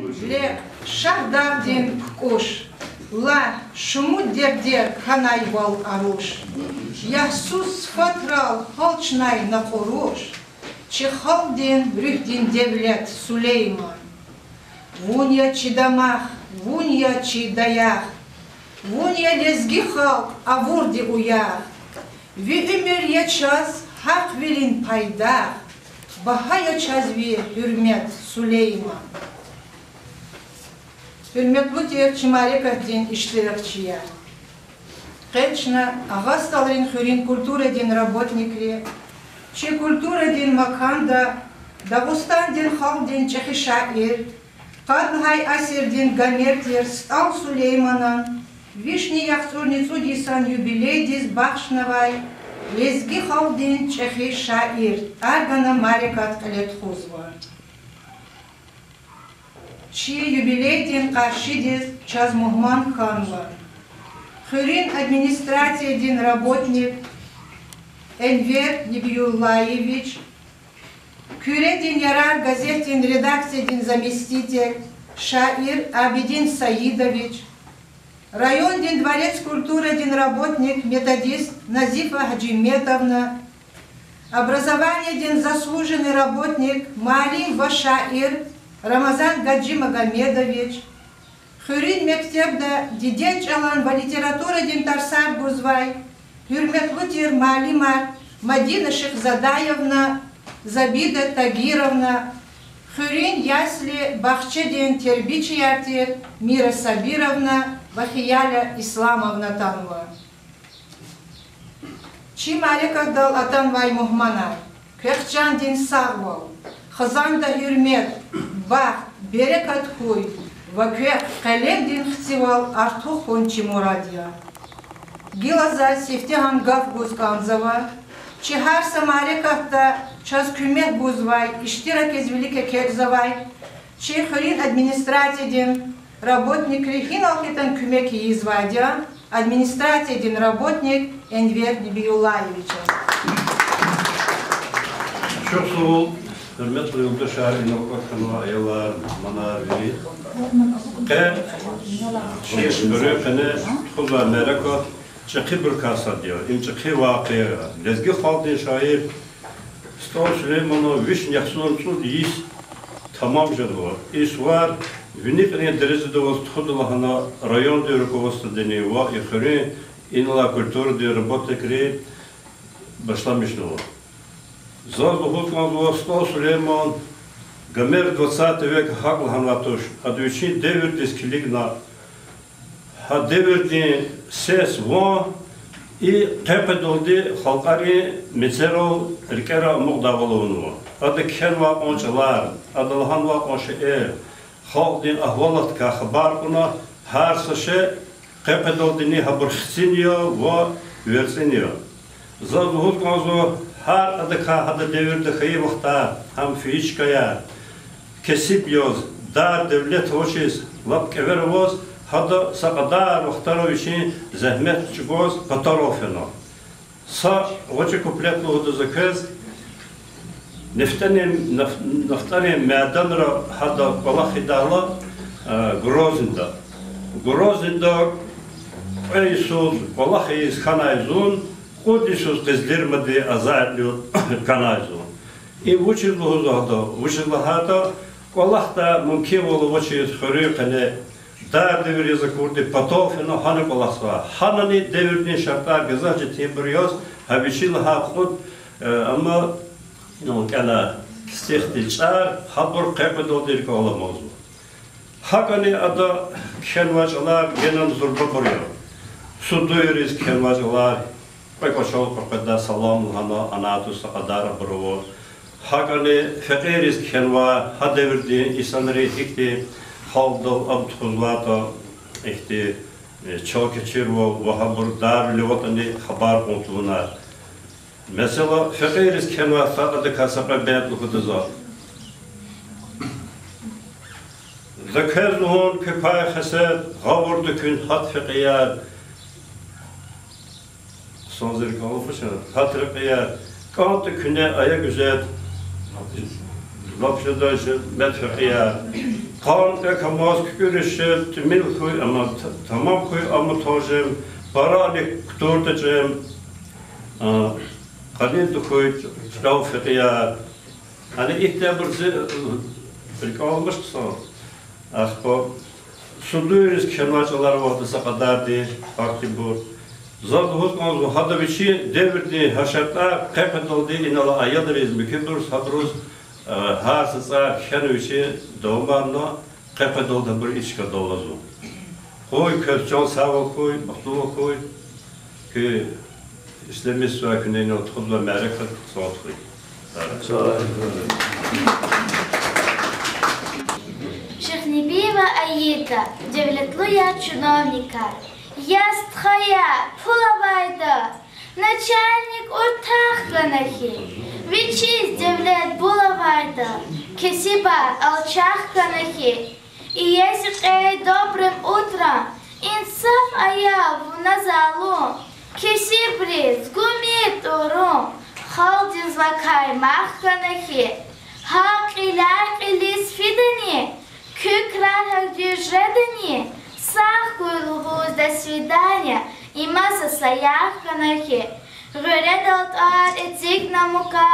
ле шахдардин кош, ла шумут дердер ханайвал арош. Ясус фатрал холчнай на хорош, чехалдин брюхдин девлет Сулейман. Вунья чидамах, вунья чидаях, вунья лезги халк, а вурди уях. Вимер я час, хак вилин пайдах, бахая час ви hürmet Süleyman. Hürmetli Чимареков-дин iştirakçıya. Конечно, агасталрин хюрин культура-дин работникри, че культура-дин маканда, Дагустан-дин халк-дин чехи шаир, Кадхай асер-дин гамертер стал Сулейманан, вишни яхцурницу дисан юбилей дис бахшнавай, лезги халк-дин чехи шаир, аргана марекат алетхузва. Чи юбилей-дин каршидис час Мухман ханва. Хюрин администрация-дин работник Энвер Небиюллаевич, Кюре-дин ярар газет-дин редакция-дин заместитель Шаир Абидин Саидович, район-дин дворец культуры-дин работник методист Назифа Хаджиметовна, образование-дин заслуженный работник Малим Вашаир Рамазан Гаджи Магомедович, Хюрин мектебда дидеч алан ва литература-дин Тарсар Бузвай, Hürmetlutир Малимар Мадина Шехзадаевна, Забида Тагировна, Хюрин Ясли Бахчедин Тербичиятир, Мира Сабировна, Вахияля Исламовна Танва. Чим Алеках дал Атанвай Мухманар, Кехчандин Сарвал, Хазанда Хюрмет, Бах, Берекат Хуй, Ваквек Календин Хтивал Арту Хончи Мурадия. Гилаза Сефтеган Гав Гузганзова, Чехар Самарекахта час Кюмет Бузвай, Иштирак из Великой Кекзавай, Чехарин администрация-дин работник Рехин Алхитан Кюмеки Извадя, администрация-дин работник Энвер Небиюллаевича. Çok sağ ol. Hürmetli yoldaşlar, inoklarına ayılar, manar veri. Börüqini tuğla merakot, çıkı bir kasa diyor, çıkı vakıya. Lezgi halkın şair, Stav Süleyman'ı vişnyaksun tuz yiş tamam jadva. İş var, vünikine derecede olsun tuğdalahına rayon diyor kovası deniyor. Va yukarı inla kültür diyor, robotikri başlamıştı o. Зазбухутман Стал Сулейман, Гомер 20 век хакл ханватуш, адучин девердис килигна, ха девердин сес вон и тепедолди халкари мецеро рикера мугдавалуну. Ады кенва ончалар, адалханва онше халдин ахвалат ка хабар куна, харсаше тепедолдини хабурхсиньо ва версиньо. Зазбухутман Her adıka hada devirde kayı vakta ham fiiçkaya kesip yoz dar devlet hoşiz lap kever voz hada sakadar vaktaro için zahmet çıgoz patarofeno sa voçe kupletli hoda zakaz neftani medanra hada balahidala Grozinda aysul balahiz khanayzun Кодисус кызлермады азадлю каназу. И вучил лохата, Аллахта мумкин было вучит хурюкане, дар девер языкурды потофено ханы коласва. Ханани девердин шартар газачи тембриоз, хабичил хабхуд, ама кана стихтичар, хабур кайпадодир коламозу. Хакани ада кенвачалар генан зурбабурьо. Судуюриз кенвачалар, Пойкошел пропада салам хана анату сакадара брово. Хагали фекерис кенва хадеверди исанри хикти халдал абтхузлата ихти чоки чирво вахабурдар левотани хабар контуна. Mesela фекерис кенва факады касапа бэт лухудаза. Закезлуон кипай хасед гавурду күн хат фекияр Sonzeri kalıfışın, hatırıkıya, kağıtı küne ayak üzet, Lapşadayı metfiqiye. Kan ekamaz görüşüp tümil koy ama tamam koy ama tajım paralik kutordacım. Kalin de koy tavfiqiye. Hani ihtiyabrzi bir kalmışsa. Aspo suduyuz kenarcalar vardısa kadar değil farklı bu. Zadhut kanzu hada biçi devirdi haşatlar kayıp oldu inala ayadırız mükemmel hadruz hasısa kenüçi doğmanla kayıp oldu bir içka dolazu. Koy köşçal sağ koy mutlu koy ki İslamist ve güneyine oturduğu mereket saat koy. Шахнебиева Аида, девлетлуя чиновника. Я стхая, пулавайда, начальник уртахканахи. Вичиз девлет булавайда, кесиба алчахканахи. И если добрым утром, инсаф аяв на залу, кесибри сгумит урум, халдин звакай махканахи. Хак или свидание. Кюкран дюжредани, сахуйлугуз до свидания, и масса саяхканахи. Гуредал ар этик намука,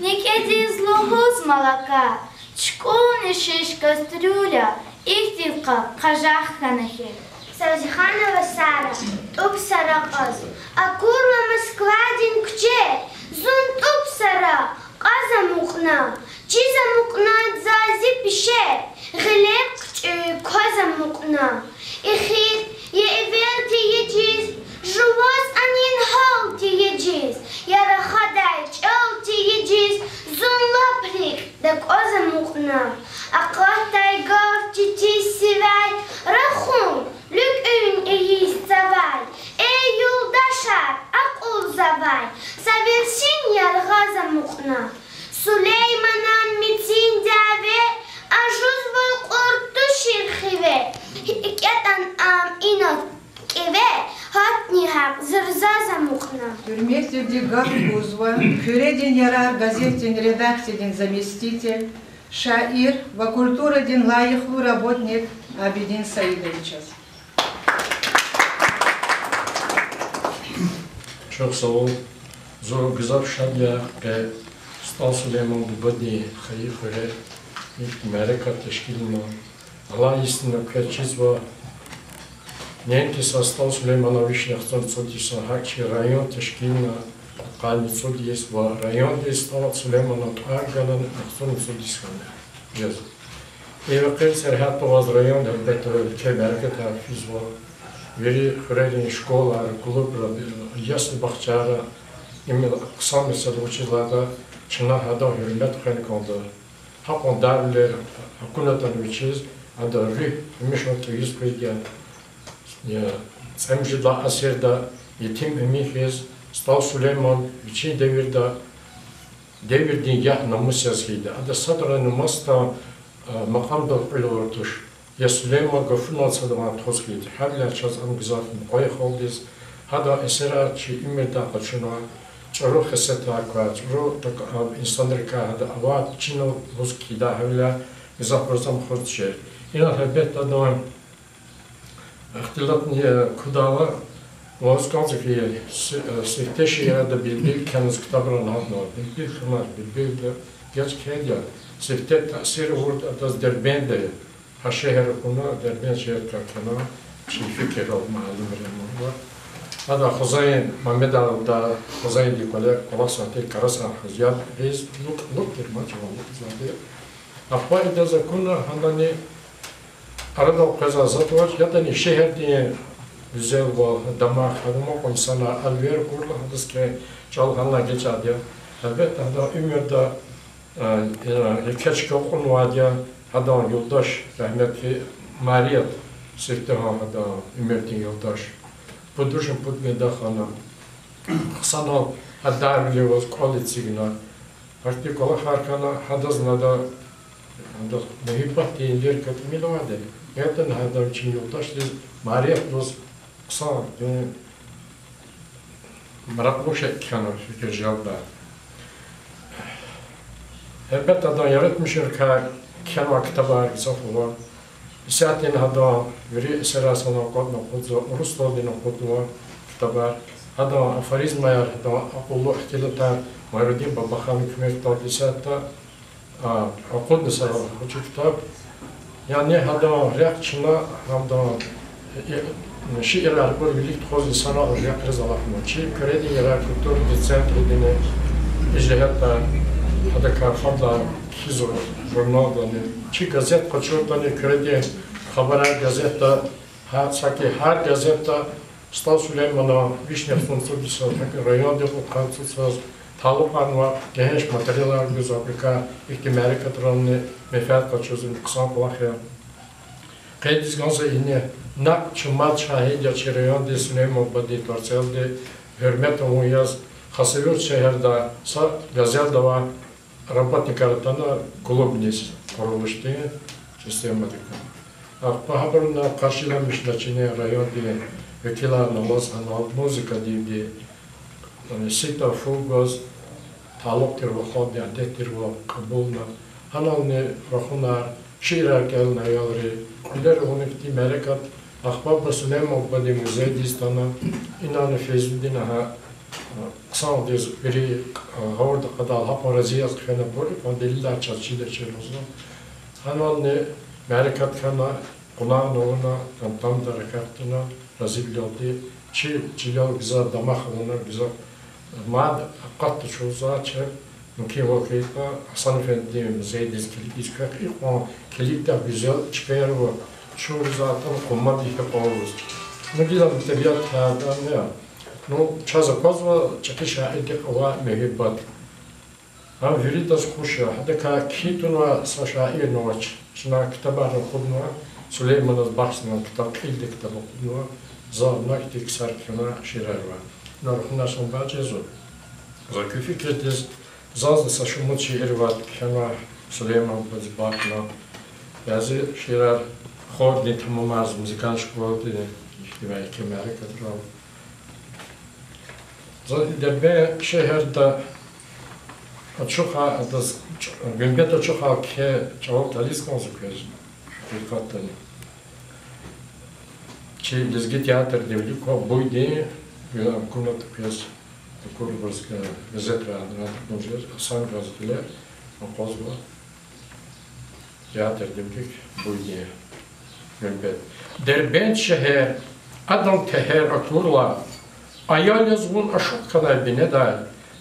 никеди злугуз молока, чкуни шиш кастрюля, ихтилка кажахканахи. Саудиханова Сара, Тупсара қаз, акурла Москвадин кче, зун Тупсара, қаза муқна, чиза муқна дзази пише, غلق كذا مقنا إخير يأبل تيجيز جواز أنين هاو تيجيز يرى خدايج أو تيجيز زون لابريك دك كذا مقنا أقاط تايجار تيجيز سواي رخون لك أين إيز زواي أي يولداشار أقول زواي سافرسين يرى غازا مقنا سليمانان متين دعوة أجوز بالقرطو شرخيوه إكتن إنو كيوه هاتني حق زرزازا مقنا Юрместе Гав Кузва, Кюредин Ярар, газетин редакциядин заместитель, шаир, во культурадин лайыхлу работник Абидин Саидовичас. Çok sağ ol. Zor güzel şadya ve Stal Süleyman Dubadni Hayıfere ilk mereka teşkilina Allah istina kırçizva Nenti Stal Süleymanovich nehton sodisa hakçı rayon teşkilina kalni sodiyes va rayon de Stal Süleymanov argalan nehton sodisa yaz. Eve kır serhat vaz rayon elbette ülke mereka tarfiz va veri хредin школа, клуб, ясный бахчара, именно сам mesela училада, чина хада hürmet хэнконда, хапон дарлер, акунатан вичиз, ада ры, мишон туиз пейген, цемжида асерда, yetim emihиз, Stal Süleyman, viçi devirdi ya namus yazgıydı. Ada sadra namasta makamda ülürdüş. Я Сулейман гофунал садаман тозгид. Хабля час амгзафин қой холдиз. Хада эсера чи имерда қачуна. Чару хесета ква. Чару так инстандрика хада ават чино лузкида хабля гзафрозам хордше. Ина хабет адам ихтилатни кудала лосканцифи сектеши яда билбил каныз китабран хадно. Билбил хмар билбил яч кедя. Сектет тасир урд атаз дербенде. الشهر كنا دربين شهر كنا شيء فكر أو معلوم الموضوع هذا خزين محمد دا خزين دي كلا سنتي كراسة خزيان ريز لوك ما جوا لوك زادي أخوة إذا كنا هندني أرادوا كذا زاتوج يدني شهر دي güzel ve damak hanıma insana alver kurla hadis ki çal hanla geçadiya elbette da ümürde keşke okunmadıya Hadan yoldaş, rahmetli Mariyat, Sirteha Hadan, Ümertin yoldaş. Buduşun Pudmeda Hanım, Sanal Hadarli was koalicigna. Artık ola harkana hadazna da muhibbat deyinler katmil vade. Yerden Hadan için yoldaş diz Mariyat was kısa, meraklı şey kana fikir cevaplar. elbette adam yaratmışır ki kendi kitaba gizaf var. Zaten adam biri esasına kodna kodu, Rus'ta dina kodu var kitaba. Adam aforizma yar, adam akıllı ihtilata, Muharrem Babakan hükümet tartışata, akıl mesela bu kitap. Yani adam reaksiyona adam şiirler bu birlikte kozu sana reaksiyon alakmıyor. Çi kredi yarar kültür dizent edine icraatlar, hada kafamda kizo jurnallarını, çi gazet kaçırtlarını kredi haber gazete, sanki her gazete Stal Süleyman'a Vişne Funksiyonu rayonda okuyansız Talıpan var, genç materyaller göz Afrika, ihtimali katranını mefat kaçırızın kısa kulakya. Kaydiz gansa yine nak çımat şahidya çireyon de Süleyman badi tarselde hürmet omuyaz Hasavur şehirde sa gazel dava Rabat karatana kulübüniz kuruluştu sistematika. Akpa haberinde karşılanmış Laçine rayon diye vekiler namaz anal müzika diye Sita Fugos Taloktir ve Khod Yadettir ve Kabulna Hanalni Rahunar Şirak El Nayalri Kuler Hunifti Merekat Akbab Süleyman Badi Müze Distana İnanı Fezudin ha Kısan diz biri Havarda kadar Hapa Raziyaz Khana Bori Deliller Çarşıda Çelozna Hanalni Merekat Khana Kunan Oğuna Tam Darakatına Razil Yoldi Çi Çilal güzel damak ona güzel Mad قط شو زاتشر ممكن وقتها حسن فندي زي ديز كليش كأخي قام كليك ده بيزال شكير و شو زاتم قمة ديه قاروز نقدر نتبيات هذا نه نو شازا قازوا شكل شاهد قوا مهبات هم فريد از خوشة هذا ككيتون وساشاعير نوش شنا كتابه نخدنا سليمان از بحثنا كتاب كيل كتاب نخدنا زار نكتيك سر كنا شيروا نروحنا شون باجزو زاكو فكرتز زاز ساشموت شيروا كنا سليمان از باكنا يازي شيرار خود دي تمام از موزيكال شكول دي اجتماعي كمالي كتراو زاد دبي شهر دا Açığa da gümbet açığa ki çok talis konuşuyoruz. Hakikaten. Ki lezgi tiyatr devlik o buydu. Ya kunat piyas kurburska gazetra adına konuşuyoruz. Asan gazeteler o kozba. Tiyatr devlik buydu. Gümbet. Derbent şehir adam teher aturla ayal yazgun aşık kadar bine dair.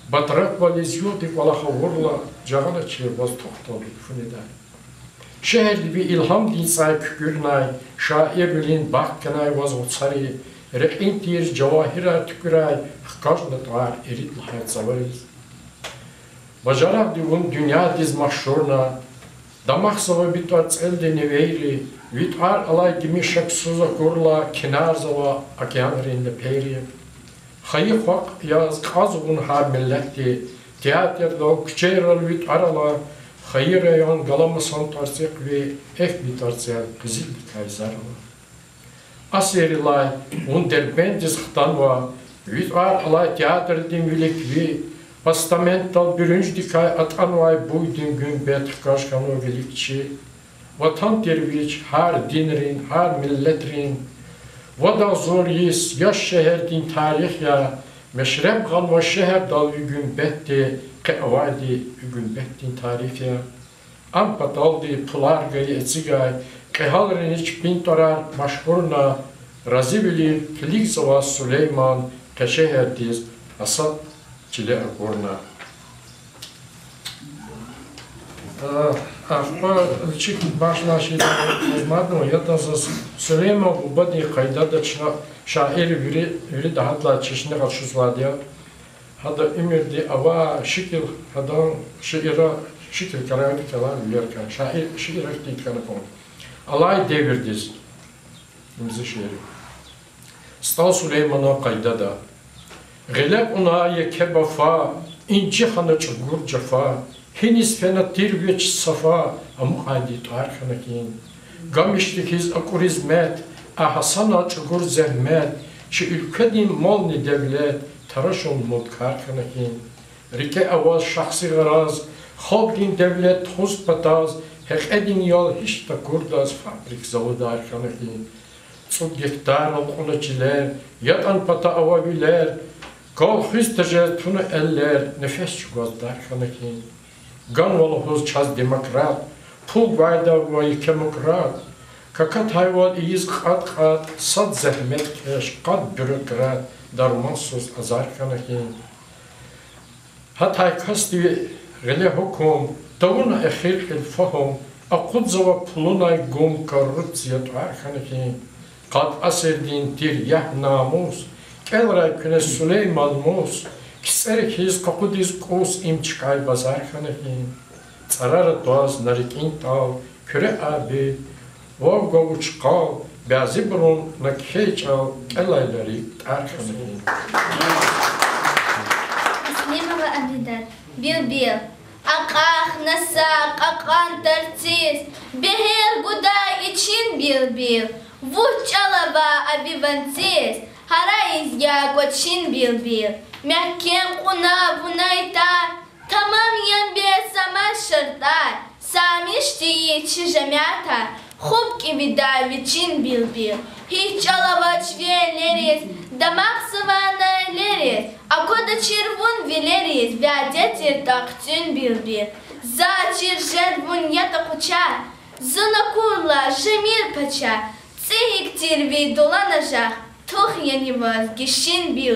Батрак вализиот и валаха ворла жагана че востохтоби фунида. Шehir bir ilham dinsay kükürnay, şair bilin bakkanay vazgutsaри, reqintir cevahira tüküray, hkajna tuar erit lahayat zavariz. Bajarak divun dünya diz mahşurna, damak sava bituat elde neveyri, vitar alay gimi şaksuza kurla, kinar zava akyanrinde peyri. Hayır hak yaz kazgun har milleti tiyatroda küçeyral vit arala hayır yan galamasan tarsık ve bir tarsık kızıl kayser aseriler un derbendiz xtan va vit ar alay tiyatr dimvilik ve postamental bürünç dikay atan vay buydun gün bet kaşkano velikçi vatan terviç har dinrin har milletrin Vada zor yis yaş şehrdin tarih ya meşrep kalma şehir dal gün betti kevadi gün bettin tarih ya am pataldi pular gay etsigay kehalrin hiç pintorar maşhurna razibili kilik zava Süleyman keşehirdiz asad çile akorna Akpa çık başına şeyler olmadı ya da Süleyman bu badi kayda da şair biri daha da çeşitli karşıladı ya. Hada ümirdi ava şekil hada şekil kararı kalan yerken şair şiir ektik kanı konu. Alay devirdiz. Imzi şiiri. Stal Süleyman'a kayda da. Gılep ona yekebafa inci hanı çugur cefa. Heniz fena tirgeç safa amuhadi tarhanakin. Gamiştikiz akur hizmet, ahasana çukur zehmet, şi ülkedin malni devlet, taraşon mod karhanakin. Rike avaz şahsi garaz, Halkın devlet toz pataz, hek edin yol hiç de kurdaz fabrik zavıda arkanaki. Çok gektar olkunaçiler, yatan pata avabiler, kal hüstece tunu eller, nefes çugazda arkanaki. Gan volhoz çaz demokrat, pul vayda vay kemokrat, kakat hayval iyiz kat, sad zahmet keş, kat bürokrat, darmansız azarkanaki. Hatay kasti gile hukum, tavuna ehir ilfahum, akut zava pulunay gum korrupsiyat arkanaki. Kat aserdin tir yah namus, kelray küne Süleyman mus, kiseri kiz kakudiz kus imçikay bazarkanaki. Tsarara doğaz narikin tal, küre abi, vavga uçkal, bazı burun nakhe çal, kelayları arkanaki. Слимова Абидар, бил-бил, аках, насак, акан, тарциз, бехер, гудай, ичин, бил-бил, вучалава, абиванциз, харайз, я, гочин, бил-бил, мягкем, куна, бунайтар, тамам, ямбе, сама, шартай, самиштии, чижамята, хубки, видай, вичин, бил-бил, hiç alavaç verleriz, damak sıvanaylarız, akoda çirvun vileriz, vədetir taktün bir. Začir jervun yatak uçar, zına kurla jemir paça, tsihiktir vi dolanacak, tuh yeni vazgeçin bir.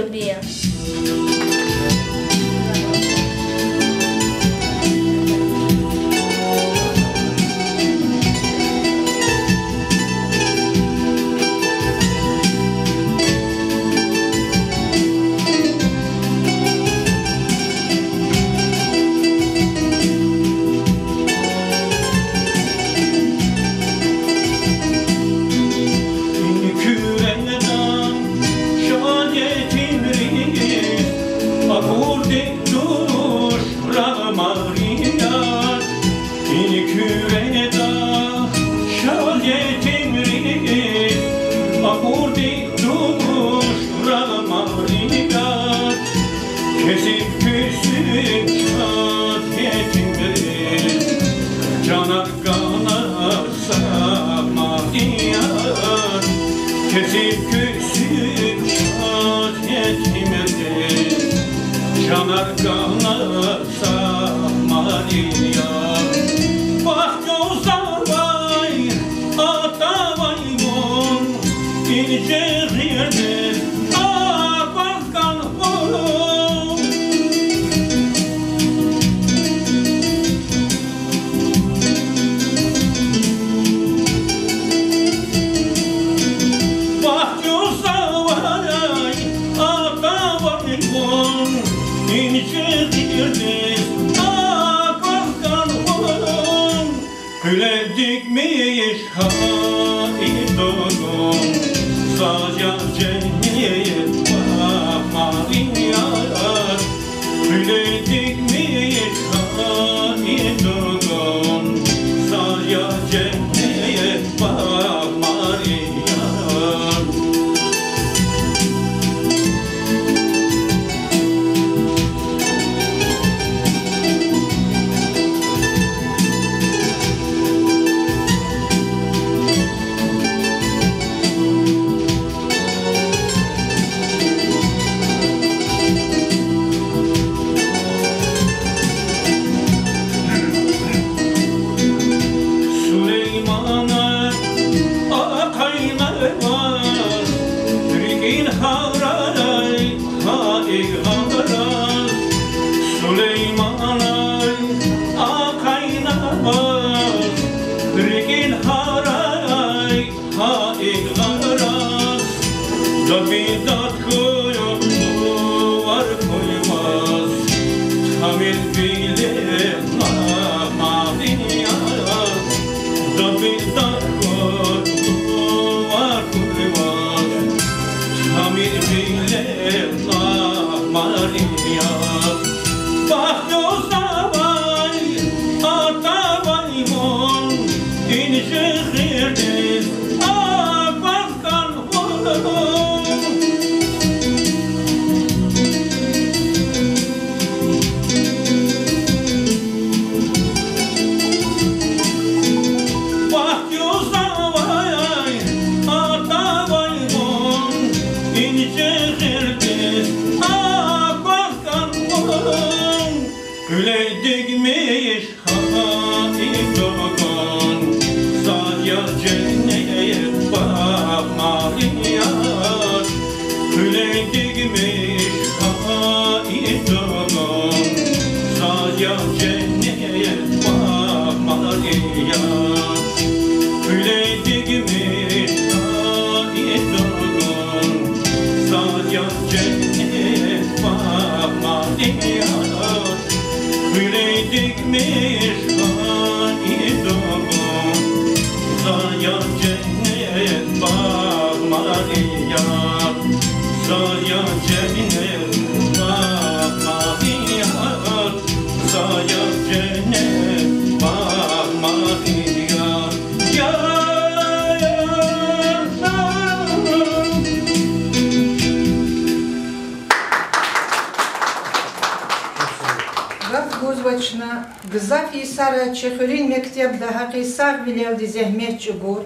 Гзаф Исара Чехурин Мектеб да Хакисар Вилел Дизехмет Чугур,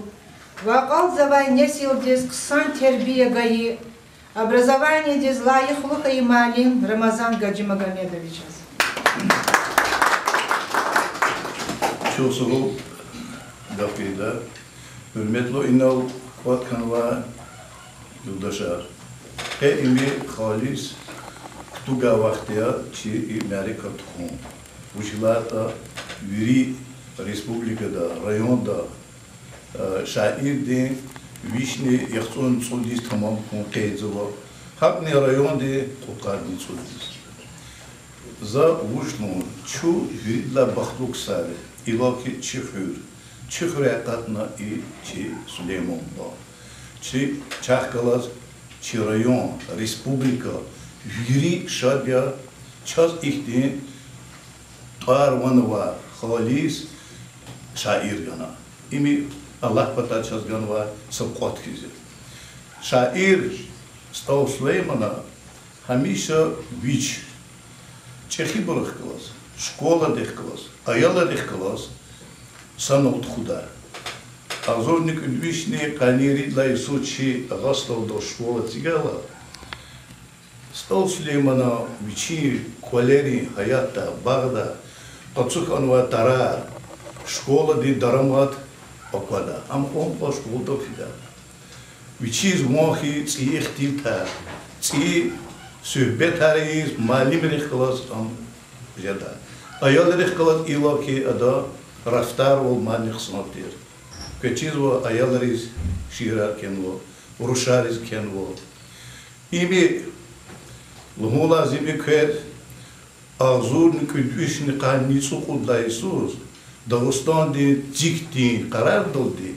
Вакал Завай Несил Диз Ксан Тербия Гаи, образование Диз Лаихлуха и Малин Рамазан Гаджимагомедович. Чусулу Гафида, Hürmetli İnal Vatkanva Yurdaşar. Imi Halis Ktuga Vaktiya Çi Amerika Tuhum. Ujilata Viri Respublikada, rayonda şairdi Vişni Yaxson Sudis tamam Konqeyzova. Hakni rayonda Kokardin Sudis. Za Vuşnun Çu Viridla Baxtluk Sari İlaki Çihür. Çihür Ekatna i Çi Süleyman'da. Çi Çahkalaz Çi rayon Respublika Viri Şadya Çaz ihti Tarvanva Halis şair gana. İmi Allah pata çaz ganva sabqat kizi. Şair Stav Süleyman'a hamisha viç Çehi bırık kılas, şkola deh kılas, ayala deh kılas, sanat xuda. Azornik ülvişni kaniri la isuçi agaslav do şkola tigala. Stav Süleyman'a viçi koleri hayatta, bağda, Пацук анва тара школа ди дарамат оквада. Ам он по школу до фида. Вичиз мохи ци ихтилта. Ци сөhbet малим рехлас ам жада. Аял рехлас илаки ада рафтар ол маних снотир. Кечиз во аял риз шира кенво, рушариз кенво. Ими лумула зими квет Ağzur nüküdüşünü kanuni suqudla Isus, Dağıstan di cikti karar doldi.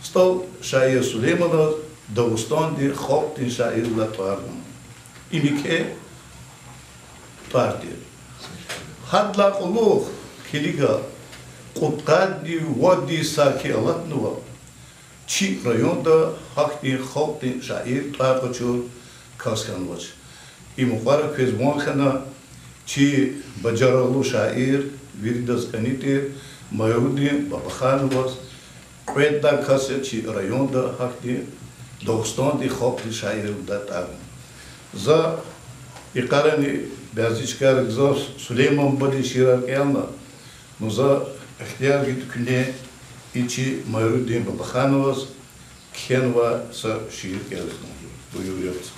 Stal şair Süleyman'a Dağıstan di halk di şairla tardım. İmike parti. Hadla uluh kiliga Qutqad di vadi saki alat nuva. Çi rayonda halk di şair tarqıçur kaskanvaç. İmuqara kezmuakhana Çi bacaralı şair, Virdaz Kanitir, Mayurdi Babakhanovas, Kvetda Kase çi rayonda hakti, Dağıstan di halk di şair da tarım. Za iqarani bazıçkar gzaf Süleyman badi şirar kıyamna, Muza ihtiyar gitküne içi Mayurdi Babakhanovas, Kenva sa şiir kıyamna. Buyuruyoruz.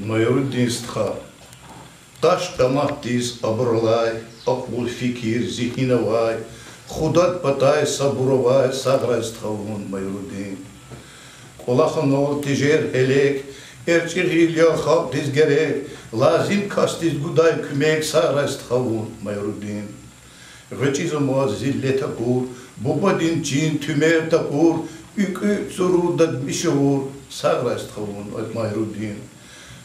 Mayurudin stha. Taş tamahtiz abrolay, akbul fikir, zihinavay, Xudat patay saburovay, sagra sthavun Mayurudin. Kolakhanol tijer helek, erçirhilya xalq diz gerek, lazim kastiz guday kümek, sagra sthavun Mayurudin. Gıçizamaz zille takur, bubadin çin tümer takur, ükü surudat bişavur, sagra sthavun Mayurudin.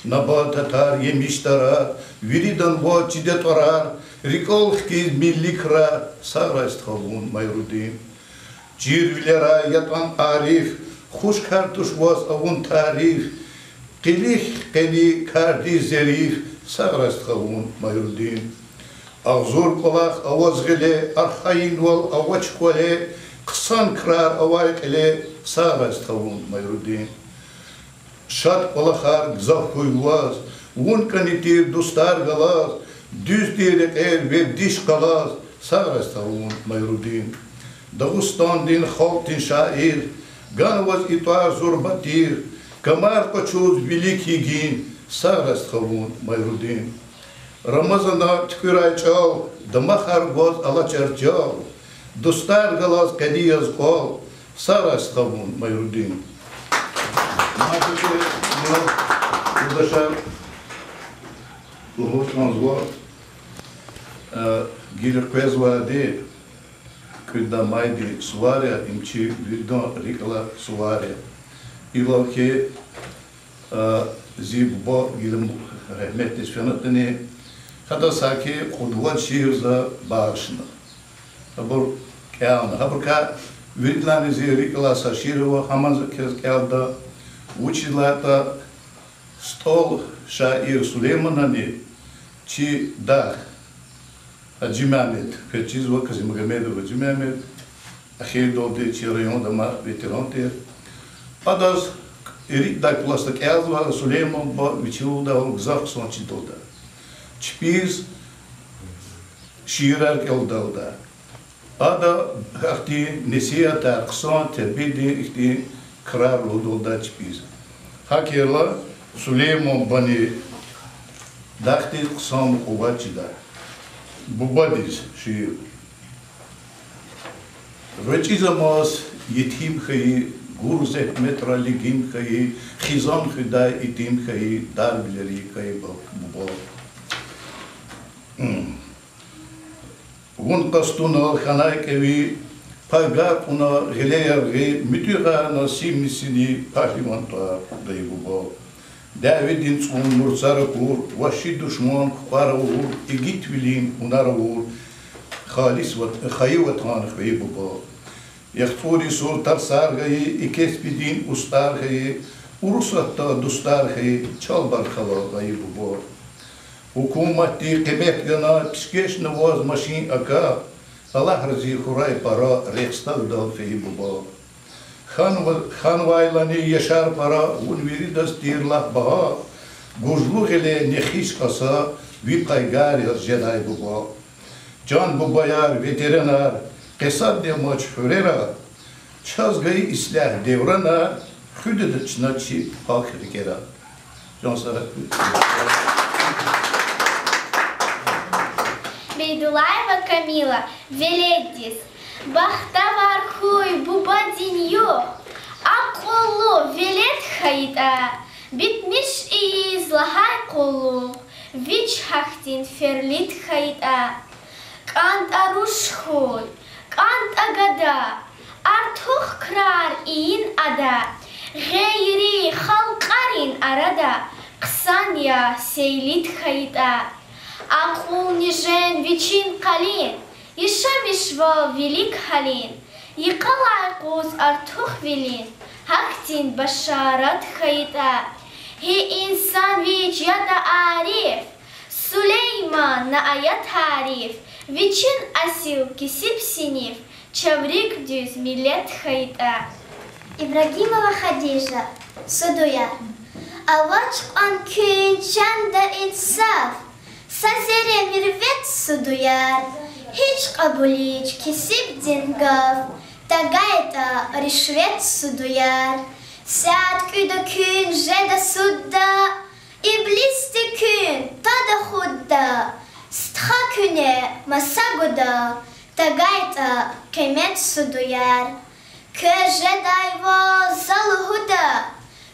Nabat atar, yemiş tarar, viridan bo çidet arar, rikol hkiz milli kırar, sagra sthavun Mayurudin. Cirvilera yatan arif, xuş kartuş vaz avun tarif, qilih qeli kardi zerif, sagra sthavun Mayurudin. Ağzur kolak avaz gile, arxayin val avaç kole, kısan kırar avay kele, sagra sthavun Mayurudin. Şat kolakar gzaf koyulaz, un kanitir dostar galaz, düz diyerek ve diş kalaz, sagra sthavun Mayurudin. Dağıstan din halk din şair, ganvaz ituar zorbatir, kamar koçuz veliki gin, sagra sthavun Mayurudin. Ramazana tüküray çal, damahar goz alaçar çal, dostar galaz kadiyaz kol, sagra sthavun Mayurudin. Yurdaşar Luhutmanzva Gilir Kwezva de Kırda Maydi Suvarya imçi Virdon Rikala Suvarya İlav ki Zibba Gilim Rahmetli Sfenatini Hatta saki Kudvat şiirza bağışına Habur Kâlna Habur ka Virdlani Zi Rikala Saşirova Hamanza Kez Kâlda Училата стол шаир Сулейманани, чи дах Аджимамед, Ферчизва Казимагомедова Аджимамед, Ахейдолде, чи район дома ветеранте, адаз Ирик дай пласта кязва Сулейман ба вичилда он гзав сончидолда. Чпиз ширар келдалда. Ада хахти несията ксан тербиди ихти крар лудолда чпиз. Хакерла Сулейман бани дахти ксан кувачида. Бубадис шир. Речизамас етим хай Гурзет метрали гим хай, хизан хидай итим хай, дар билери хай бубо. Вон кастуна ханайкеви, пагакуна гелеярги, митюга на симисини пахиманта дай бубо. Давидин цун мурцаракур, ваши душман хвараур, игитвилин унараур, халис хайватан хай бубо. Яхтури сур тарсар гай, икеспидин устар гай, урусатта дустар гай, чалбар хала гай бубо. Hükümeti Quebec'den pişkeş navaz maşin aka, Allah razı huray para rekstav dal feyi baba. Xanvaylani yaşar para, unveri das dirlah baha, gujlu gele nexiş kasa, vi paygar yaz jeday baba. Can babayar, veterinar, qesad de maç hürera, çaz gayı islah devrana, xüdüdü çınaçı halk rikera. Can sarak. Бейдулаева Камила, Веледис, Бахтавар хуй бубадиньо, Аколу велет хаита, Битмиш и злахай колу, Вич хахтин ферлит хаита, Кант аруш хуй, Кант агада, Артух крар иин ада, Гейри халкарин арада, Ксанья сейлит хаита, Акул нижен вичин калин, Ишамишва велик халин, Якалай куз артух велин, Хактин башарат хаита, Хи инсан вич яда ариф, Сулейман на аят хариф, Вичин асил кисип синиф, Чаврик дюз милет хаита. Ибрагимова Хадижа, Судуя. Авачк он кün çanda insaf, Sazere mirvet судуяр, Hiç kabul hiç kesip dingav, Tagayta rişvet судуяр, Saat küda kün jeda sudda, İblis de kün tada hudda, Stha küne masaguda, Tagayta kıymet судуяр, Kö jedayva zalıhuda,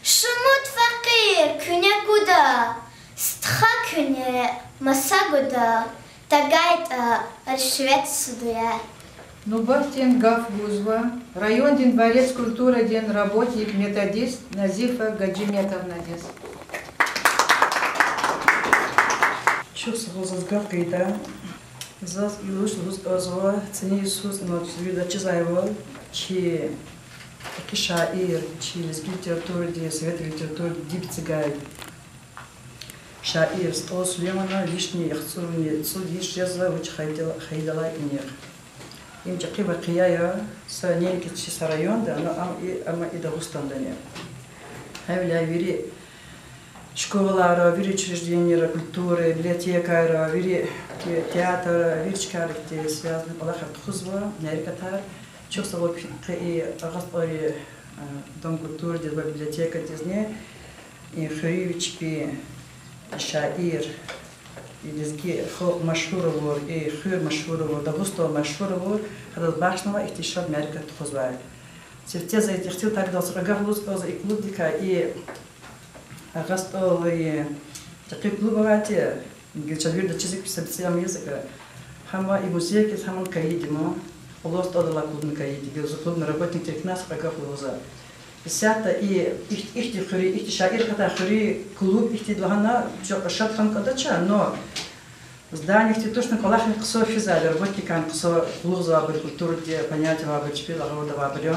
Şumut fakir küne kuda, Stha küne masaguda, Tagayta rişvet судуяр. Нубахтин Гав Гузва, район Дин дворец культуры Дин работник, методист Назифа Гаджиметовна Дис. Чувство гузгав кайда, заз илуш гуз озва, цени Иисус ночь вида чизаева, чи кишаир, чи лезги литературы, ди совет литературы дипцигай. Шаир стол Сулеймана лишний яхцурни цуд ишезла уч хайдала инер. Им чакива кияя са ненки са район да ама и Дагестандане. Хавля вири школара, вири учреждения культуры, библиотека, вири театр, вири чкарикте связаны Аллаха тхузва, нарикатар. Чувствовал и агастори дом культуры, библиотека дизне и хривич пи шаир Илизги хол машхуровор и хыр машхуровор, Дагусто машхуровор, хадал башнова ихтишад Америка тхузвай. Севтеза и тихтил так дал срагавлус оза и клубдика и агастол и такие клубовати, гечадвир да чизик писабциям языка. Хама и музейки хаман каидимо, улост одала клубный каиди, гелзу клубный работник теркнас агавлуза. Сята и ихти хuri, ихти шаир хата хuri клуб ихти двана шат хан кадача, но здание ихти точно колахни ксо физали, работники кан ксо луза абр культура де понятия абр чпила рода абр.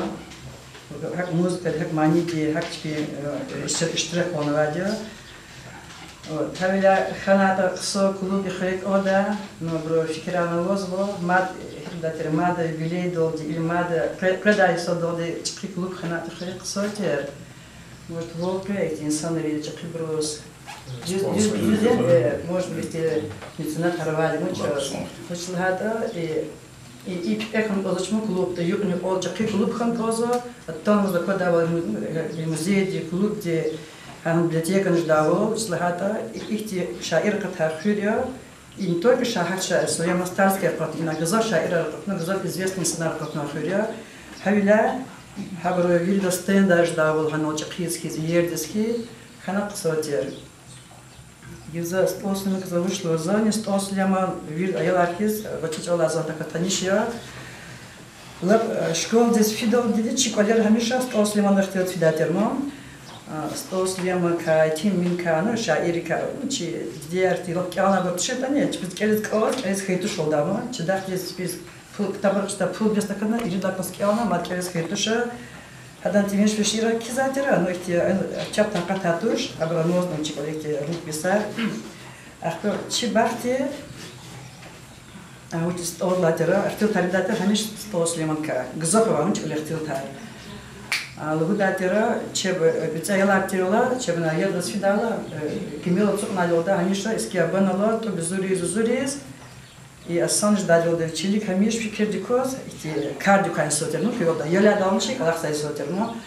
Как музыка, как маники, как чпи штрех он радио. Вот, хавиля ханата ксо клуб ихрек ода, но бро фикирана возло, мад датер мада вилей долди или мада предай со долди чпри клуб ханата ихрек ксо тер. Может волка эти инсаны видят чпри брос. Может быть меценат харвали мучо. Значит хата и эхон озачмо клуб, да юкни ол чпри клуб хан козо, оттан закладывал музей де клуб де библиотека ждало, слыхата, их те шаир катахурия, и не только шахача, своя мастарская прот, и на газа шаира, на газа известный сценар катахурия, хавиля, хабро вильда стенда ждало, ханочек хизки, ердиски, ханат сотер. Юза стосным каза вышло за не стосляма виль аялахиз, вачичала за такатанишия. Лап школ здесь фидал дидичи, колер хамиша стосляма нахтет фидатермом. Стос лема кайтим минкану шаирика учи диарти локяна готшета не чпит келет кот келет хейту шолдама чдах здесь спис табаршта пул бестакана или дакоскяна маткелес хейтуша хадан тимеш фишира кизатера но ихти чаптан кататуш абранозным чиколекте рукписа ахто чибахти учи сторлатера ахто таридата хамиш стос леманка гзопова учи лехтил тай Лугудатера, чеб бицаяла тирола, чеб на еда свидала, кимила цукна лода, ханиша искиабанала, то безуриз, и ассан ждали в Чили, хамиш фикердикоз, и кардикайн сотерну, киода, еля далмши, калахсай сотерну,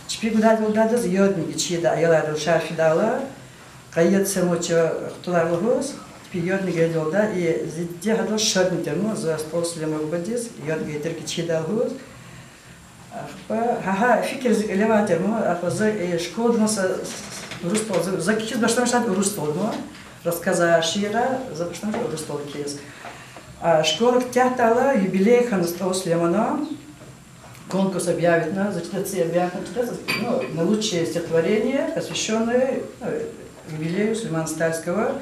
чпи гудали лодадаз, йодники чида, еля дал шарфидала, кайет семоча хтуларлогоз, чпи йодники лода, и зидде хадал шаднитерну, за столслема губадиз, йодники терки чидалгоз, ха фикер элеватор мо за школ носа рустол за киз баштан шат рустол мо рассказа шира за баштан рустол киз а школа тятала юбилей ханстос лемона конкурс объявит на зачитаться объявит на лучшее стихотворение посвященное юбилею Сулеймана Стальского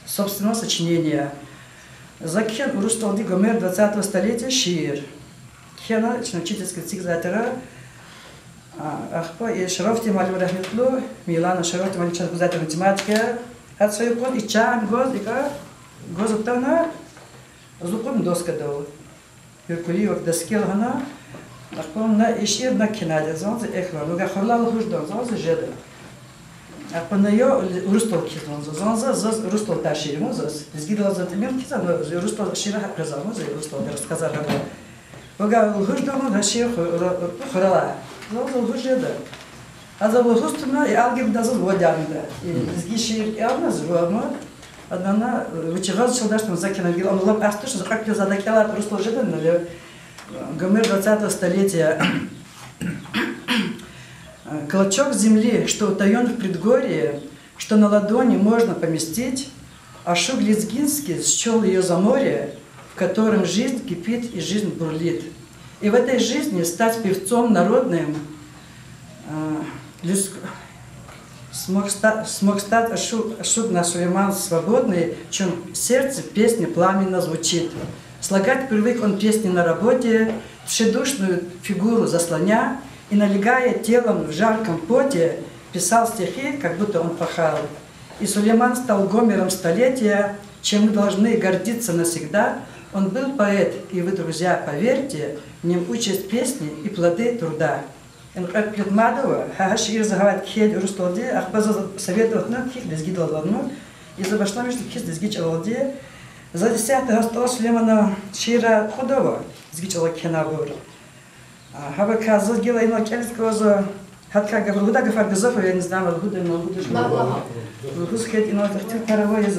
собственного сочинения за киз рустол ди Гомер 20-го столетия шир Хена, учительский цикзатера, ахпа и шарофти малю рахметлу, Милана шарофти малю чанкузатер математика, от свою код и чан гоз, и ка гоз оттана, зуком доска дал. Юркулиев доскел хана, ахпа на ишир на кинаде, зонзе эхла, луга хорлал хуждон, зонзе жеда. Ахпа на ё рустол кизон, зонзе зоз рустол таширим, зоз, изгидал за темир кизон, рустол шира хапрезал, зоз рустол рассказал хана. Бога хуждону даши хорала. Зал хужеда. А за хустуна и алгеб дазу водянда. И сгишир явно зруама. Одна вычигаз шелдаштом закина бил. Он лоб астуш как ты задакала просто жеда, но Гомер 20-го столетия. Клочок земли, что утаён в предгорье, что на ладони можно поместить, а Шуг Лезгинский счел ее за море, в котором жизнь кипит и жизнь бурлит. И в этой жизни стать певцом народным смог стать Ашуг Сулейман свободный, в чем сердце песни пламенно звучит. Слагать привык он песни на работе, тщедушную фигуру заслоня, и, налегая телом в жарком поте, писал стихи, как будто он пахал. И Сулейман стал Гомером столетия, чем мы должны гордиться навсегда. Он был поэт, и вы, друзья, поверьте, в нем участь песни и плоды труда. Предмадова, хашир загават кхель рустолде, ахбаза советовать нам ких дезгидал ладно, и за баштамишь ких дезгичалде, за 10-го стола Сулеймана шира худова, дезгичала кенабур. Хабака зазгила ино кельского за хатка гавруда гафар газофа, я не знаю, гуда, но гуда жмала. Гусхет ино захтил каравой из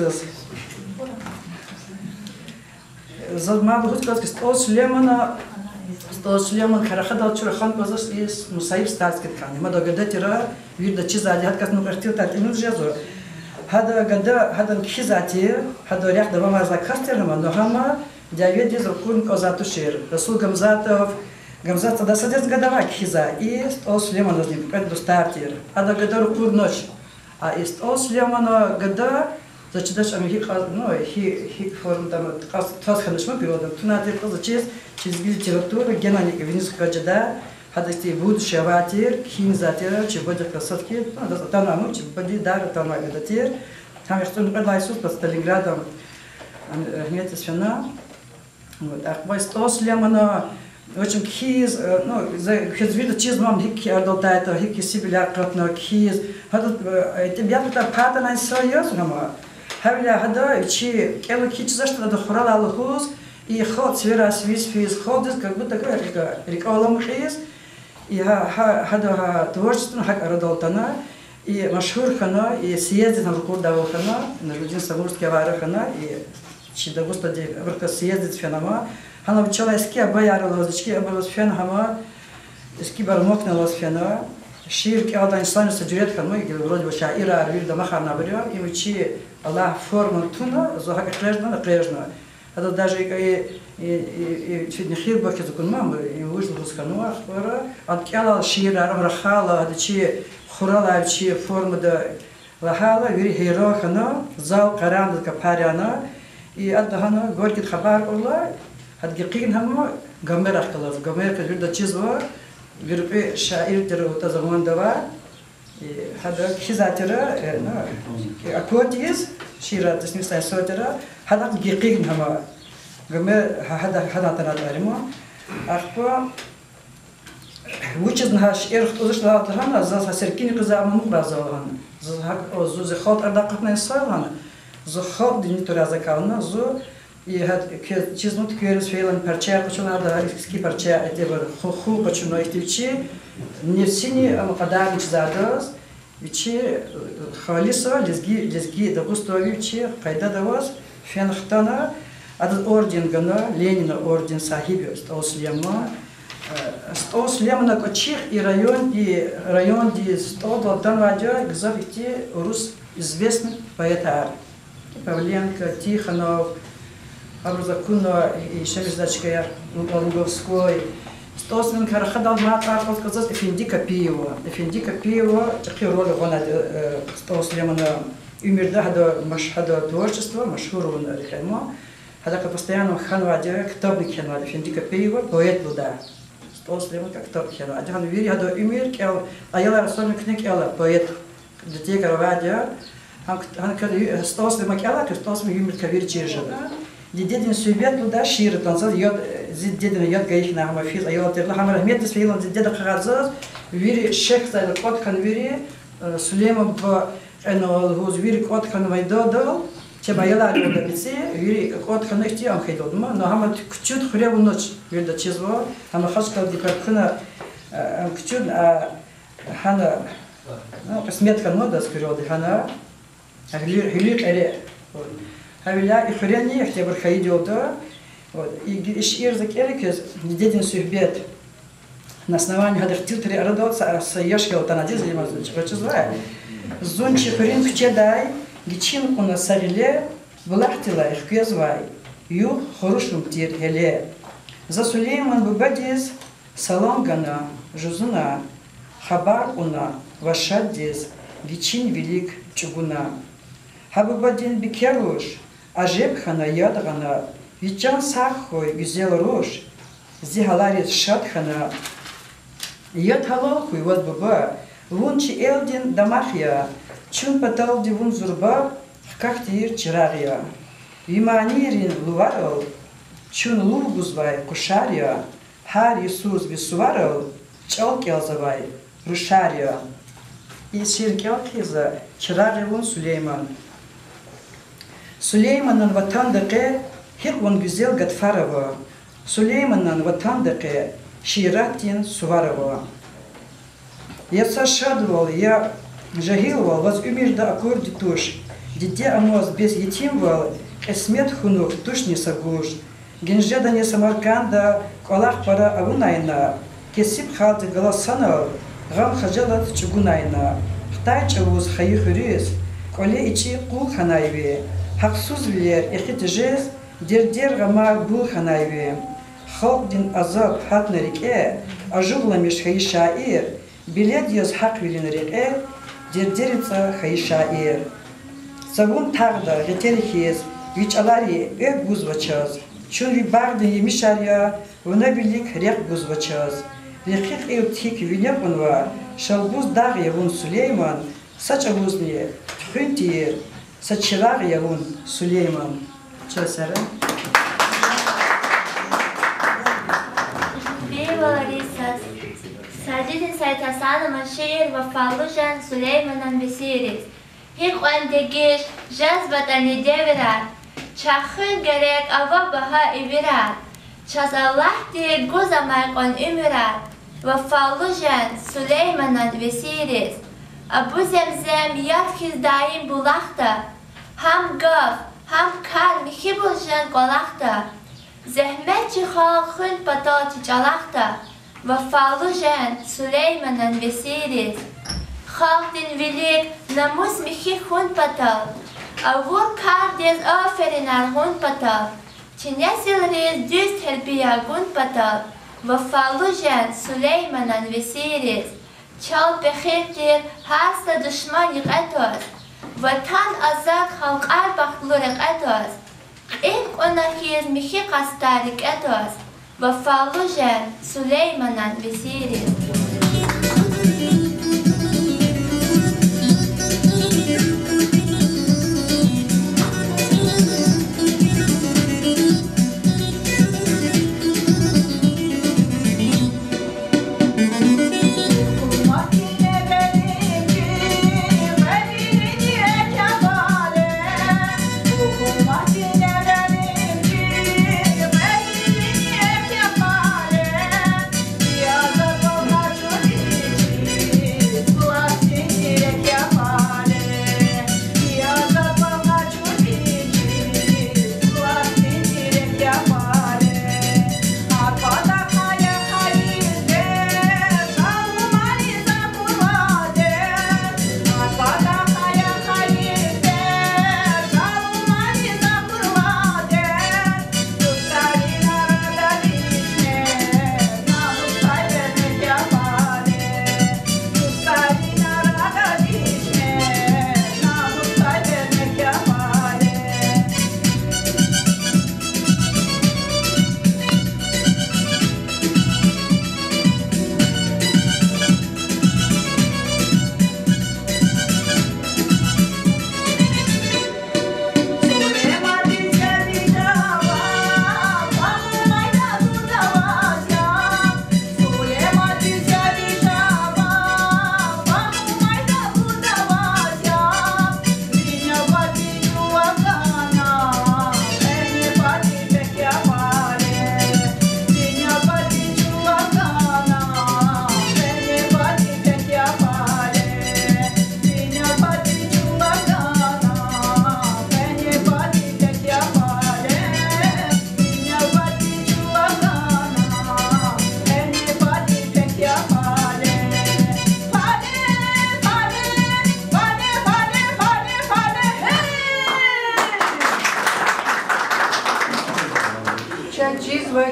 Залма Бухутковский стол Сулеймана Харахадал Чурахан Козас из Мусаиб Стальский ткани. Мада гада тира вида чизали, хат ну картил так именно жезу. Хада гада хадан кхизати, хада рях давама за кастерма, но хама диавид из рукун Козатушир. Расул Гамзатов да садец гадава кхиза и стол Сулеймана с ним как стартир. Хада гада рукун ночь. А из стол Сулеймана гада зачитаешь амихи форм там тас ханышма периодом тунатер зачесть через литературу генани винского джада хадасти будущее ватер хинзатер чебода красотки там наму чебоди дар там гадатер Там я хочу сказать, Иисус под Сталинградом, гнется свина. Вот, а по Стослям она очень киз, ну, хоть видно, чиз мам хики ардолтайта, хики сибиля кратно киз. Хадут, я тут пата на союз, гама. Хавля хада, чи кело кич за что надо хурала лохуз, и ход свера свис физ ходит, как будто реколом хиз. И хада творчество хак ардолтана, и машхур хана, и съездит на руку давал хана, на людей самурские вары хана, и чи да господи, врка съездит фенама. Она вчера эски обаярила, эски обалась фен хама, эски бармокнула фена. Ширки алдан исламе саджурет ханмой, где вроде бы шаира арвир да махар набрё, и учи Аллах форму туна, захак крежна. Это даже и чуть не хирбах из кунмам, и вышел из кануа, от кела шира рахала, да чи хурала, чи форма да лахала, вери хиро хана, зал карам да капаряна, и отдахана горький хабар улла. هاد جقين هم جمر اختلاف جمر كجور دا چیز و گروه شاعر تر و تزمان دوا هذا كذا ترى نا أكوديز شيرة تسمى سايسو ترى هذا جقين هم جمر هذا تنا تعلمه أخبار وجد نهاش إرخ توزش لا تهنا زاز هسركين قزام مقرازوهن زاز هك زو زخات أرداقنا إنسان زخات دنيا ترى زكاونا زو и чиз нут кверс фейлен парча почуна да ски парча эти бар ху почуна ихтичи не сини амқадар чизадас вичи халиса лезги да густовичи кайда давас фенхтана ад орден гана Ленина орден сахиби Стослема Стослема кочих и район ди Стодолтан вадя гзавити рус известный поэт Павленко Тихонов Абрузакуна и Шемиздачкая Луговской. Стосмен Карахадал Матархов сказал Эфендика Пиева. Эфендика Пиева, такие роли он Стослемана умерда хада машхада творчество, машхуру на рехаймо. Хада постоянно ханвадя китабник ханва Эфендика Пиева, поэт буда. Стослеман как китаб ханва. Адан вири хада умер кел, аяла расольный книг ела поэт. Детей Каравадя. Han kan Stoslema kella, Stoslema умер кавир чержада. Дедин субет туда шире танцал, дедин яд гаих на хамафиз, а я терла хамар ахмед сфейлан деда хагазаз, вири шех зайла кот хан вири, Сулейма б энол гуз вири кот хан вайдодал, чеба яла рода бице, вири кот хан ихти ам хайдодма, но хама кчуд хребу ночь вирда чизва, хама хашкал дикархна кчуд хана смет хан мода скироди хана, хилик эре. Хавиля и хрени, я хотя бы хайдёта, и шир закерикез, дедин сюбет на основании гадах тилтри родился, а саяшка танадиз лимаз чизва. Зунчи хрен вчедай, гичин у нас сариле, влахтила их кезвай, ю хорошим тир еле. За Сулейман бубадиз, салам гана, жузуна, хабар уна, вашадиз, гичин велик чугуна. Хабубадин бикеруш, ажебхана ядгана, вичан сахой гюзел рош, зигаларит шатхана. Яд халалхуй вот баба, вунчи элдин дамахья, чун патал дивун зурба, хкахтир чирария. Виманирин луварал, чун лургузвай кушария, хар Иисус висуварал, чалкелзавай, рушария. И ширкелкиза чирария вун Сулейман. Сулейманан ватандaqe хикван güzel Гадфарова. Сулейманан ватандaqe Ширатин Суварова. Я сашадывал, я жагиловал, воз умежда аккорди туш. Дите амоз без етимвал, эсмет хунух туш не сагуш. Генжеда не Самарканда, колах пара авунайна. Кесип халты голосанал, гам хаджалат чугунайна. Хтай чавуз хаихурис, коле ичи кул ханайве. Хаксуз вер, эхит жез, дердер гама бул ханайве. Халк дин азаб хат на реке, ажугла меж хаишаир, билет йоз хак вилин реке, дердерица хаишаир. Савун тагда гетерхиз, вич алари эк гузвачаз, чун ви барды емишария, вона билик рек гузвачаз. Реких эутхик вилек онва, шалбуз дагы вун Сулейман, сача гузне, тхунтир, سچراغ یهون سلیمان چه سره؟ Bivalarises. Sadidin saytasanıma şiir ve fallujen Süleyman'ın vesiriz. Hik öndegiş cezbeteni devirer. Çakın gerek ava baha evirer. Çaz Allah diye gozamayqon ümürer. Ve fallujen Süleyman'ın vesiriz. Abu zemzem yatkiz daim bulakta. Ham gaf, ham kar mihibuljen kolakta. Zehmetçi halkın patati çalakta. Vefalı Süleyman'ın vesiriz. Halkın velik namus mihi hun patal. Avur kardiz aferiner hun patal. Çinesilriz düz terbiye gun patal. Vefalı Süleyman'ın vesiriz. Çal behirtir hasta düşman yıqatoz. Vatan azad halkar baklurik atoz. İlk onakiz mihi kastarik atoz. Vefalı Süleyman'ın vesiriz.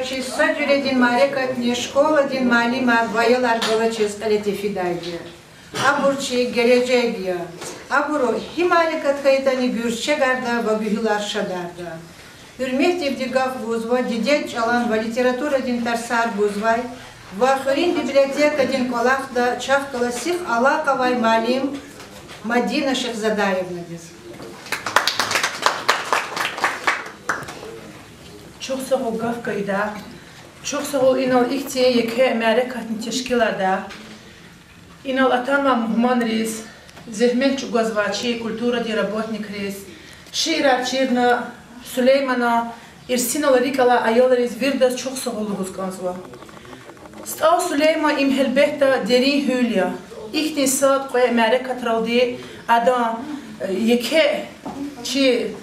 Чи саджуре дин марекат не школа дин мали марваяlar балачес алети фидайди. Абурчи geleceği. Aburo himarekat kayıtani gürçe garda ve gühülar şadarda. Hürmet evdigaf buzva didet çalan ve literatura din tarsar buzvay ve хрин библиотека din kolakda çaf klasik alakavay malim Madina Şehzadayevna diz. Çok sağ ol Gafka'yda, çok sağ ol inal ihtiye yeke merekatın teşkilada, inal atanma muhman riz, zehmet çugazvaçi, kultura di работник riz, şiirar çirna, Süleymana, irsinal rikala ayol riz, virdas çok sağ ol Guzkanzva. Stav Süleyman imhelbehta derin hülya, ihtin saat koya merekat raldi, adam yeke çi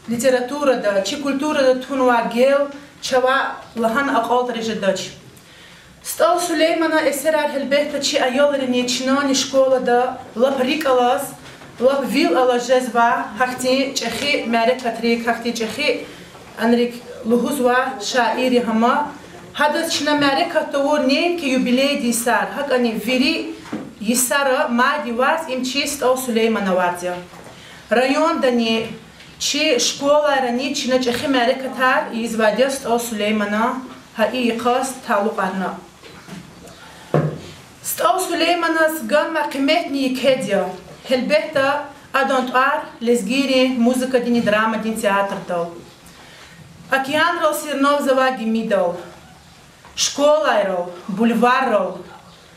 literaturada, чи культурада тунва гел, чава лахан ақал дарежадач. Стал Сулеймана эсерар хелбехта чи айолари нечинани школада лап рикалас, лап вил ала жезва, хахти чехи мерекатрик, хахти чехи анрик лухузва шаири хама, хадас чина мерекатову нен ки юбилей дисар, хак ани вири йисара мади варз им чи стал Сулеймана варзя. Район дани Чи школа рани чи на чехи мерекатар извадяст о Сулеймана хаи иқас талуқарна. Ст о Сулеймана сган ма қиметни икедя. Хелбехта Адонтар, лезгири, музыка дини драма дин театр дал. Океан рол сирнов заваги мидал. Школа рол, бульвар рол,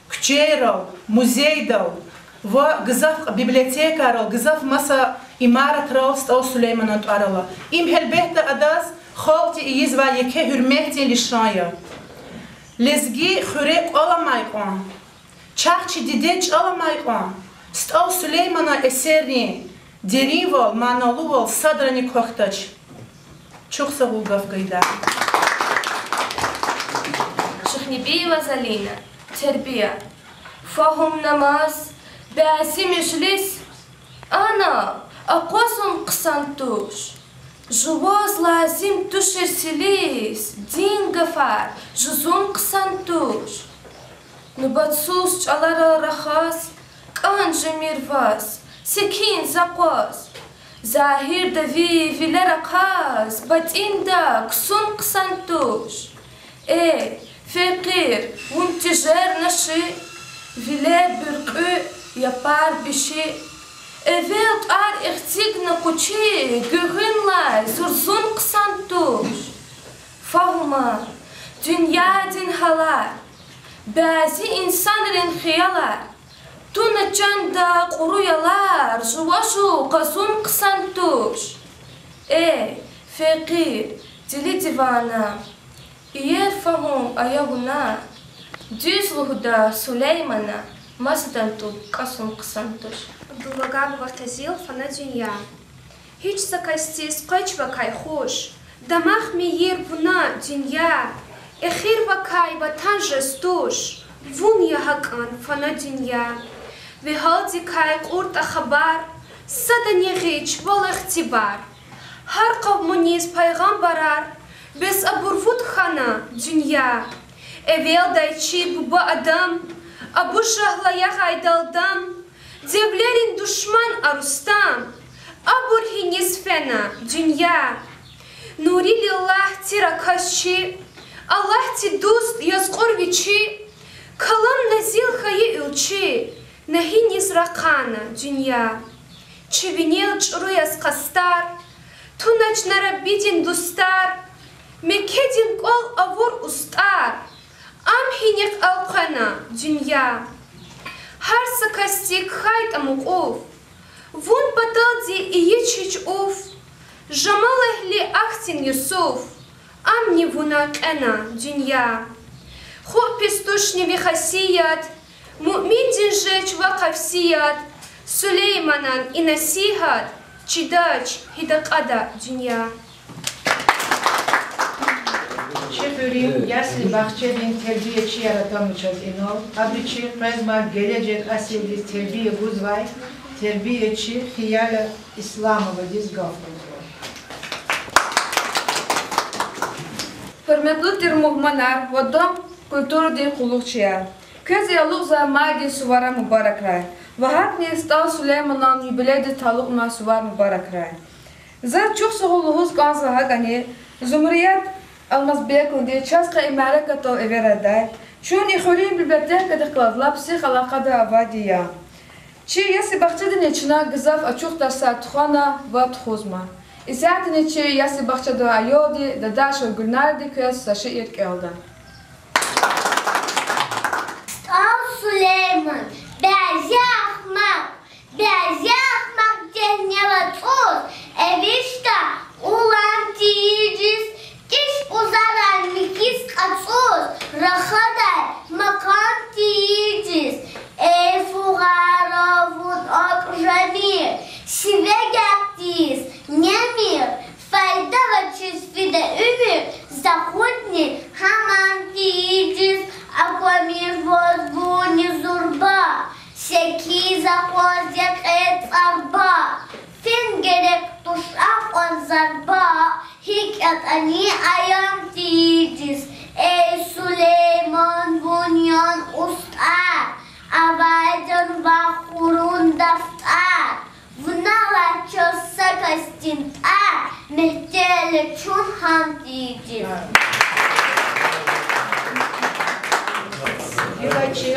кчей рол, музей дал. В гзав библиотека рол, гзав маса имарат рол стал Сулейман Антуарала. Им хелбехта адаз خالتي يزوا يكه hürmeti lişaya. Lezgi xürek alamayqan. Çaxçı dideç alamayqan. Stav Süleymana eserini derin vol, manalı vol, sadrani koxtaç. Çok sağ ol Gafgayda. Şıxnibiyeва Залина, terbiye. Fahum namaz, basi meclis. Ana, aqosun qısantuş. Жувоз лазим тушерсилис, дин гафар, жузун қсантуш. Нубатсус чалара рахас, канжи мирвас, секин зақоз. Захир дави вилера қаз, батинда ксун қсантуш. Феқир, вун тижер наши, вилер бүрқü yapar биши. Evet ar ihtik na kuchi, gühünlay, zurzun kısantuş. Fahma, dünya din halar, bazı insanların hiyalar. Tuna çanda kuruyalar, juvaşu kazun kısantuş. Fekir, dili divana, yer fahum ayavuna, düz vuhda Süleyman'a, masdan tu kazun kısantuş. Abdullah Tazil fana dünya. Hiç sakastis kaç vakay hoş. Damah mi yer buna dünya. Ehir vakay batan jestuş. Vun ya hakan fana dünya. Ve haldi kay kurt haber. Sadan yeğiç val ihtibar. Har kavmuniz peygamberar. Bez aburvut khana dünya. Evel dayçi buba adam. Abu şahlaya haydaldam. Devlerin düşman arustam, aburhiniz fena dünya. Nuri lillah tirakasçı, Allah ti dost yazkorviçi, kalam nazil hayı ilçi, nahiniz rakana dünya. Çivinil çuruyaz kastar, tunaç narabidin dostar, mekedin kol avur ustar, amhinik alkana dünya. Har sakastik hayt amukov, vun bataldi iyiçiç of, jamal ehli aktin Yusuf, amni vuna kena dünya. Хо пестушневи хасият, му'мин динжеч вакавсият, Сулейманан и насихат, чидач хидакада dünya. Çefirin yasli bahçenin terbiyeci yaratamayacağız inol. Abiçi mezma gelecek asilli terbiye buzvay, terbiyeci hiyala İslam'ı diz gafuruzvay. Hürmetli termuhmanar, vodom kulturu din kulukçıya. Köz yaluk zamaydi suvara mübarek ray. Vahat stał Süleyman'ın jubileydi talukma suvar mübarek ray. Za çok soğuluğuz kansaha gani, Zumriyat Almazbekun diye çaska imare katal everaday. Şun ihuli bibliotek dıkladla psih alakada avadiya. Çi yasi bahçedin içine gızaf açuk darsa tuhana ve tuhuzma. İzatin içi yasi bahçede ayodi dadaş ve günlerdi köz saşı irk elda. Süleyman, bezı ahmak cennevet ol, evişta ulan tiyiciz, kiş uzaran mikis katsuz, rahaday makam tiyiciz, ey fugaravun akramir, şive gaktiz, nemir, fayda ve çizfide ümür, zahodni haman tiyiciz, Аквамир возвуни зурба, всякий захвостик царба, фин герек тушак он зарба, хикят они аям тидис, эй Сулейман вуньон устар, авайдон бахурун дафтар, внала чоса костинтар, мехтели чунхан тидис.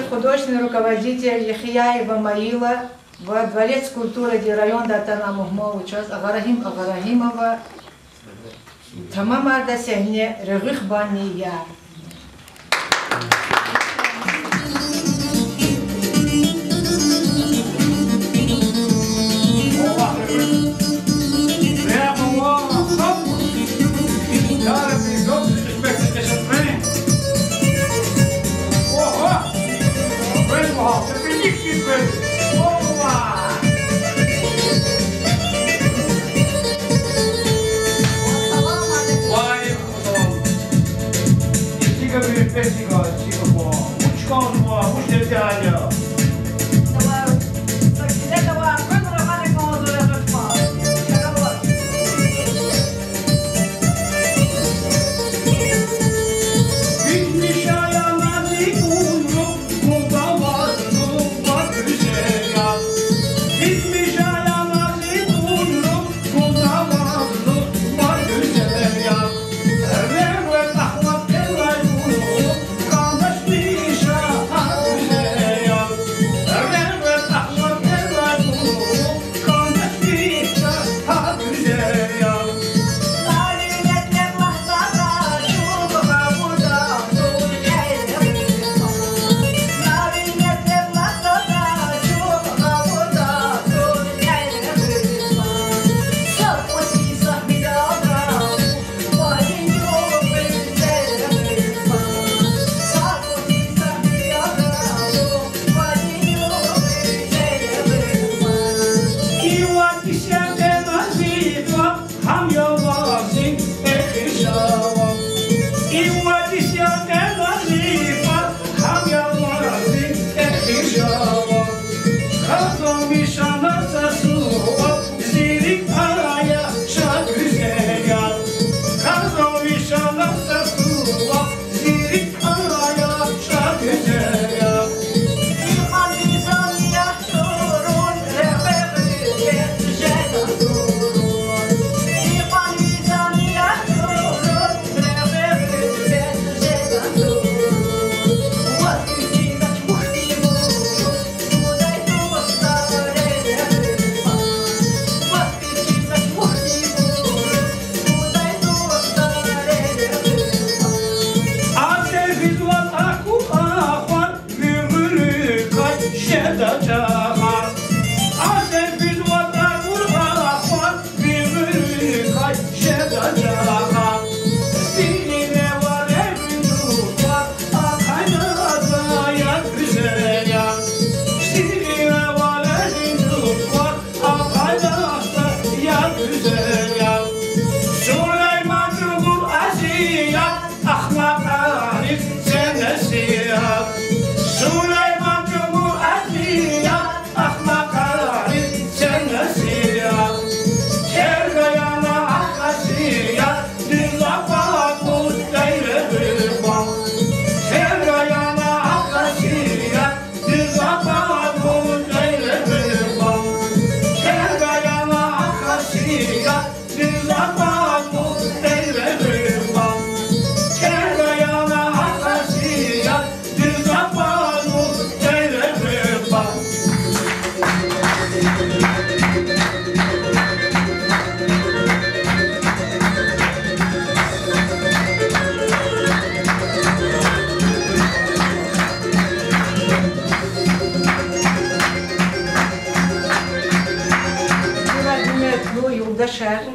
Художественный руководитель Яхияева Маила во дворец культуры ди район датана мухмау час Агарахимова tamam arda sehne rıgık bani ya.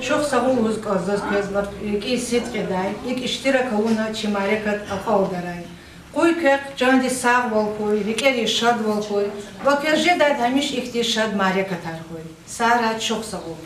Çok sağ olun azaz gözler. İki sit keday, ilk iştirak oluna çimarekat afaldaray. Koy kek candi sağ vol koy, rikeri şad vol koy. Vakır jedad hamiş ihti şad marekatar koy. Sara çok sağ olun.